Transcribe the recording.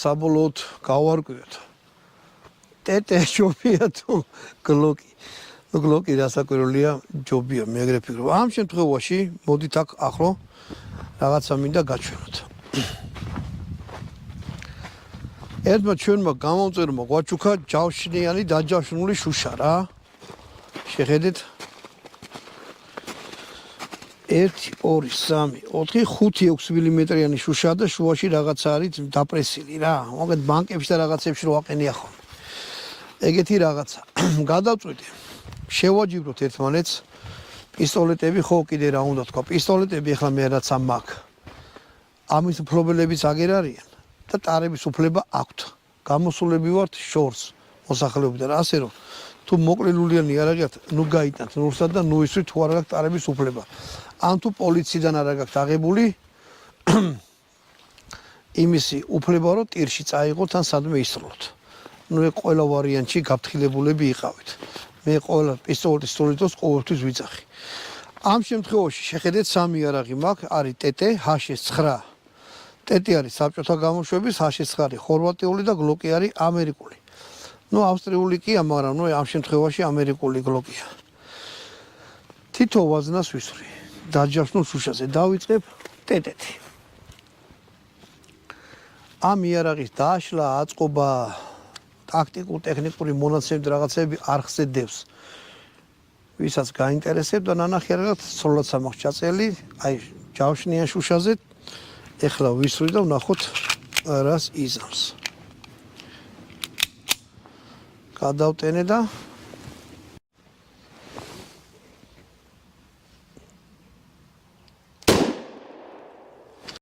საბოლოოდ გავარკვიოთ. ტეტე ჯობია თუ გლოკი. გლოკი რასაკვირველია, ჯობია, მე ეგრე ვფიქრობ. ამ შემთხვევაში მოდით აქ ახლო რაღაცა მინდა გაჩვენოთ. ერთმა ჩვენმა გამომწერმა ღვაჩუქა ჯავშნიანი დაჯავშნული შუშა რა. შეხედეთ 1 2 3 4 5-6 მმ-იანი შუშა და შუაში რაღაცა არის დაპრესილი რა. მოგეთ ბანკებში და რაღაცებში რო აყენია ხოლმე. ეგეთი რაღაცა. გადავწყვიტე. შევაჯიბროთ ერთმანეთს. პისტოლეტები ხო კიდე რა უნდა თქვა. პისტოლეტები ახლა მე რაც ამ მაქვს. ამის მფლობელებიც აგერ არიან და ტარების უფლება აქვთ. გამოსულები ვართ შორს მოსახლეობიდან. ასე რომ თუ მოკლელულიანი არ აღიათ, ნუ გაიტანთ ნურსად და ნუ ისვით თუ არ გაქვთ ტარების უფლება. ან თუ პოლიციიდან არ გაქვთ აღებული იმისი უფლება რომ ტირში წაიღოთ ან სადმე ისროლოთ. ნუ ეგ ყველა ვარიანტში გაფრთხილებულები იყავით. მე ყველა პისტოლეტის სტოლიდოს ყოველთვის ვიძახი. ამ შემთხვევაში შეხედეთ სამი იარაღი მაქვს, არის ტეტე, HS9. ტეტე არის საბჭოთა გამოშვების, HS9 ხორვატიული და გლოკი არის ამერიკული. ნუ ავსტრიული კი, მაგრამ ნუ ამ შემთხვევაში ამერიკული გლოკია. თითო ვაზნას ვისვრი. დაჯავშნულ შუშაზე დავიწყებ ტეტეთი. ამ იარაღის დაშლა, აწყობა, ტაქტიკურ ტექნიკური მონაცემები რაღაცები არხზე დევს. ვისაც გაინტერესებდა ნანახი სრულად სამახ ჩაწელი, აი ჯავშნიან შუშაზე. ეხლა ვისვრი და ვნახოთ რას იზამს. გადავტენე და